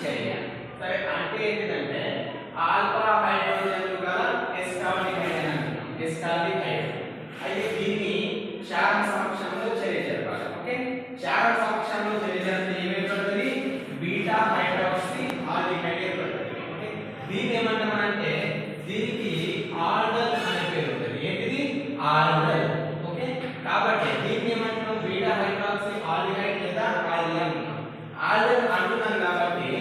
చర్య. సరే అంటే ఏంటంటే ఆల్ఫా హైడ్రోజన్లు గల ఎస్టాల్డిహైడ్ అని అంటున్నాం. ఎస్టాల్డిహైడ్ అయితే దీన్ని క్షారం సమక్షంలో చర్య జరపాలి. ఓకే, క్షారం సమక్షంలో చర్య జరిపితే ఏమేర్పడుతుంది? బీటా హైడ్రాక్సీ ఆల్డిహైడ్ ఏర్పడుతుంది. ఓకే, దీన్ని ఏమంటామంటే దీనికి ఆల్డల్ అనే పేరు ఉంటుంది. ఏంటిది? ఆల్డల్. ఓకే, కాబట్టి దీన్ని ఏమంటున్నాం? బీటా హైడ్రాక్సీ ఆల్డిహైడ్ లేదా ఆల్డల్ అంటున్నాం. ఆల్డల్ అంటున్నాం కాబట్టి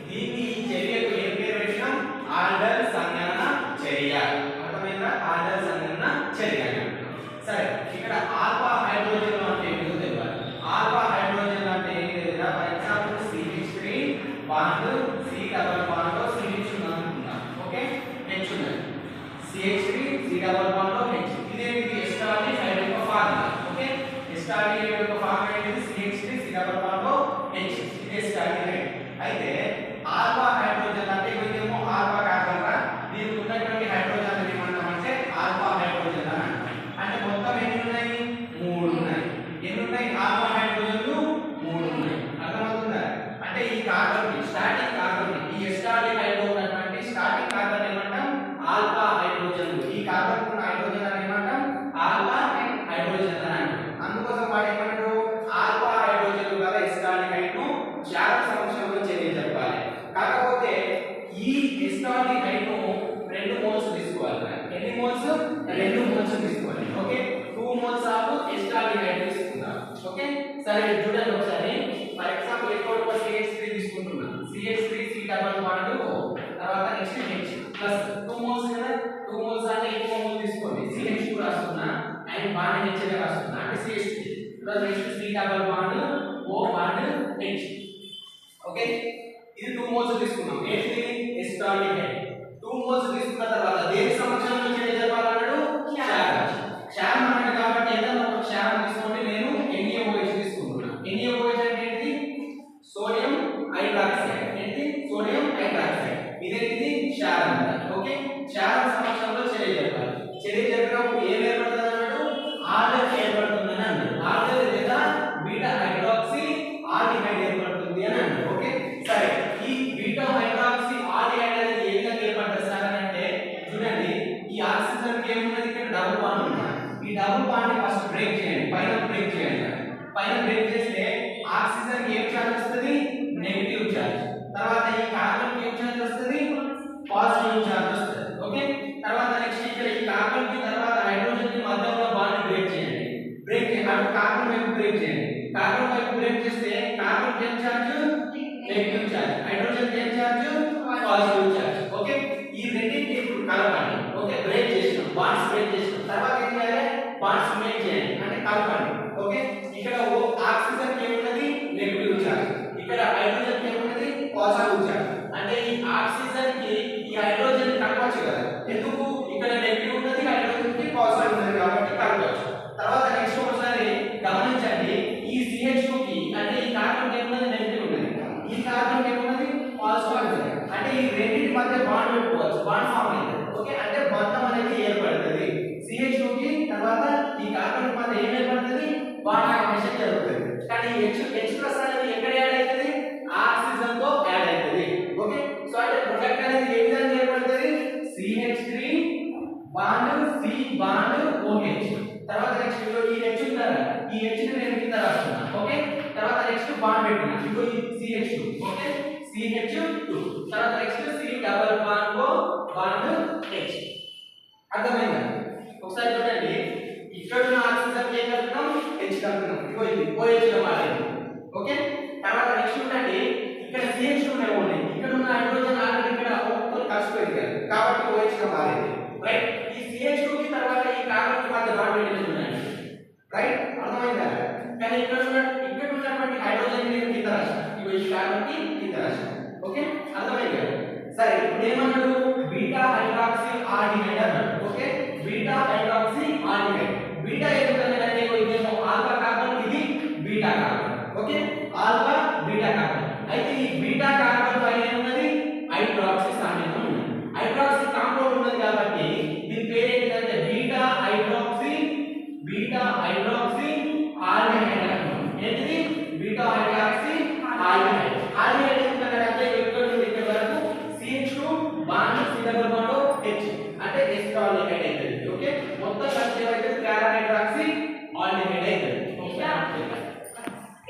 దీన్ని ఈ చర్యకు ఏం పేరు పెట్టినాం? ఆల్డల్ సంగణన చర్య. అర్థమైందా? ఆల్డల్ సంగణన చర్య అంటున్నాం. సరే, ఇక్కడ ఆల్ఫా హైడ్రోజన్ అంటే ఏంటో తెలియాలి. ఆల్ఫా హైడ్రోజన్ అంటే ఏంటి తెలియదా? For example CH3 bond C double bond లో CH ఉందని అనుకుందాం. ఓకే, H ఉన్నది. CH3 C డబల్ బాండ్ లో H. ఇదేంటిది? ఎస్టాల్డిహైడ్ యొక్క ఫార్ములా. ఓకే, ఎస్టాల్డిహైడ్ యొక్క ఫార్ములా ఏంటిది? CH3 C డబల్ బాండ్ లో H. ఇది ఎస్టాల్డిహైడ్. అయితే ఆల్ఫా హైడ్రోజన్ అంటే ఇదేమో ఆల్ఫా కార్బన్ రా. దీనికి ఉన్నటువంటి హైడ్రోజన్ ఏమంటామంటే ఆల్ఫా హైడ్రోజన్ అని అంటాం. అంటే మొత్తం ఎన్ని ఉన్నాయి? 3 ఉన్నాయి. ఎన్ని ఉన్నాయి? ఆల్ఫా హైడ్రోజన్లు 3 ఉన్నాయి. అర్థమవుతుందా? అంటే ఈ కార్బన్ కి స్టాటిక్ కార్బన్ కి ఈ ఎస్టాల్డిహైడ్ లో ఉన్నటువంటి స్టాటిక్ కార్బన్ ఏమంటాం? ఆల్ఫా హైడ్రోజన్లు. ఈ కార్బన్ ఉన్న హైడ్రోజన్ అని ఏమంటాం? ఆల్ఫా హైడ్రోజన్ అని అంటాం. అందుకోసం వాడు ఏమంటారు? ఆల్ఫా హైడ్రోజన్లు గల ఎస్టాల్డిహైడ్ ను క్షారం సమక్షంలో చర్య జరపాలి. కాకపోతే ఈ ఎస్టాల్డిహైడ్ ను 2 మోల్స్ తీసుకోవాలి. ఎన్ని మోల్స్? 2 మోల్స్ తీసుకోవాలి. ఓకే, 2 మోల్స్ ఆఫ్ ఎస్టాల్డిహైడ్ తీసుకుందాం. ఓకే, సరే చూడండి ఒకసారి. ఫర్ ఎగ్జాంపుల్ ఇక్కడ CH3 తీసుకుంటున్నా. CH3 C డబల్ బాండ్ తర్వాత నెక్స్ట్ H ప్లస్ 2 మోల్స్ కదా. 2 మోల్స్ అంటే ఇంకో మోల్ తీసుకోండి. CH2 రాస్తున్నా అండ్ బాండ్ H గా రాస్తున్నా. అంటే CH3 తర్వాత next C double bond O bond H. Okay, ఇది 2 మోల్స్ తీసుకున్నాం. ఏంటిది? ఎస్టాల్డిహైడ్. 2 మోల్స్ తీసుకున్న తర్వాత దేని సమక్షంలో చర్య జరపాలన్నాడు? క్షారం. క్షారం అన్నాడు కాబట్టి ఏదైనా ఒక క్షారం తీసుకోండి. నేను NaOH తీసుకుంటున్నా. NaOH అంటే ఏంటిది? Sodium hydroxide. ఏంటిది? Sodium hydroxide. ఇదేంటిది? క్షారం. ఓకే, క్షారం సమక్షంలో చర్య జరపాలి. చర్య జరిపినప్పుడు ఏం ఏర్పడుతుంది అన్నాడు? ఆల్డల్ ఏర్పడుతుందని అన్నాడు. ఆల్డల్ లేదా బీటా హైడ్రాక్సీ ఆల్డిహైడ్ ఏర్పడుతుంది అని అన్నాడు. ఓకే, సరే ఈ బీటా హైడ్రాక్సీ ఆల్డిహైడ్ అనేది ఏ విధంగా ఏర్పడుతుంది సార్ అంటే చూడండి. ఈ ఆక్సిజన్ కి ఏమున్నది? ఇక్కడ డబుల్ బాండ్ ఉంది. ఈ డబుల్ బాండ్ ని ఫస్ట్ బ్రేక్ చేయండి. పైన బ్రేక్ చేయండి. పైన బ్రేక్ చేస్తే ఆక్సిజన్ కి ఏం చార్జ్ వస్తుంది? Negative charge. తర్వాత ఈ కార్బన్ కి ఏం చార్జ్ వస్తుంది? పాజిటివ్ చార్జ్ వస్తుంది. ఓకే, తర్వాత నెక్స్ట్ ఇక్కడ ఈ కార్బన్ కి తర్వాత హైడ్రోజన్ కి మధ్య ఉన్న బాండ్ బ్రేక్ చేయండి. బ్రేక్ చేయండి. కార్బన్ వైపు బ్రేక్ చేయండి. కార్బన్ వైపు బ్రేక్ చేస్తే కార్బన్ కి ఏం చార్జ్? Negative charge. హైడ్రోజన్ కి ఏం చార్జ్? Positive charge. ఓకే, ఈ రెండింటిని ఇప్పుడు కలపండి. ఓకే, బ్రేక్ చేసినాం, బాండ్స్ బ్రేక్ చేసినాం. తర్వాత ఏం చేయాలి? బాండ్స్ మేక్ చేయండి అంటే కలపండి. ఓకే, ఇక్కడ ఆక్సిజన్ కి ఏమున్నది? Negative charge. ఇక్కడ హైడ్రోజన్ కి ఏమున్నది? Positive charge. అంటే ఈ ఆక్సిజన్ కి ఈ హైడ్రోజన్ కలపొచ్చు కదా. ఎందుకు? ఇక్కడ నెగటివ్ ఉన్నది, హైడ్రోజన్ కి పాజిటివ్ ఉన్నది కాబట్టి కలపొచ్చు. తర్వాత నెక్స్ట్ ఒకసారి గమనించండి. ఈ CH2 కి అంటే ఈ కార్బన్ కి ఏమున్నది? నెగటివ్ ఉన్నది. ఈ కార్బన్ కి ఏమున్నది? పాజిటివ్ ఉన్నది. అంటే ఈ రెండింటి మధ్య బాండ్ పెట్టుకోవచ్చు. బాండ్ ఫామ్ అయింది. ఓకే, అంటే బంధం అనేది ఏర్పడుతుంది. CH2 కి తర్వాత ఈ కార్బన్ మధ్య ఏం ఏర్పడుతుంది? బాండ్ ఫార్మేషన్ జరుగుతుంది. కానీ H+ అనేది ఎక్కడ యాడ్ అవుతుంది? ఆక్సిజన్ తో యాడ్ అవుతుంది. ఓకే, సో అంటే ప్రొడక్ట్ అనేది ఏ విధంగా ఏర్పడుతుంది? CH3 bond C bond OH. తర్వాత నెక్స్ట్ ఈ H ఉందా? ఈ H ని నేను కింద రాస్తున్నా. ఓకే, తర్వాత నెక్స్ట్ బాండ్ పెట్టినా. ఇగో ఈ CH2. ఓకే, CH2 తర్వాత next C double bond O bond H. అర్థమైందా? ఒకసారి చూడండి. ఇక్కడ ఉన్న ఆక్సిజన్ కి ఏం కలుపుతాం? H కలుపుతాం. ఇగో ఇది OH గా మారింది. ఓకే, తర్వాత నెక్స్ట్ చూడండి. ఇక్కడ CH2 ఉంది. ఇక్కడ ఉన్న హైడ్రోజన్ ఆల్రెడీ ఇక్కడ O తో కలిసిపోయింది కాబట్టి OH గా మారింది. రైట్, ఈ CH2 కి తర్వాత ఈ కార్బన్ కి మధ్య బాండ్ పెట్టింది చూడండి. రైట్, అర్థమైందా? కానీ ఇక్కడ ఉన్నటువంటి హైడ్రోజన్ ని కింద రాశాను. ఇగో ఈ కార్బన్ కి కింద రాశాను. ఓకే, అర్థమైందా? సరే, ఇప్పుడు ఏమన్నాడు? బీటా హైడ్రాక్సీ ఆల్డిహైడ్ అన్నాడు. Okay, beta hydroxy aldehyde. Beta ఎందుకంటే ఇదేమో ఆల్ఫా కార్బన్, ఇది బీటా కార్బన్. Okay, alpha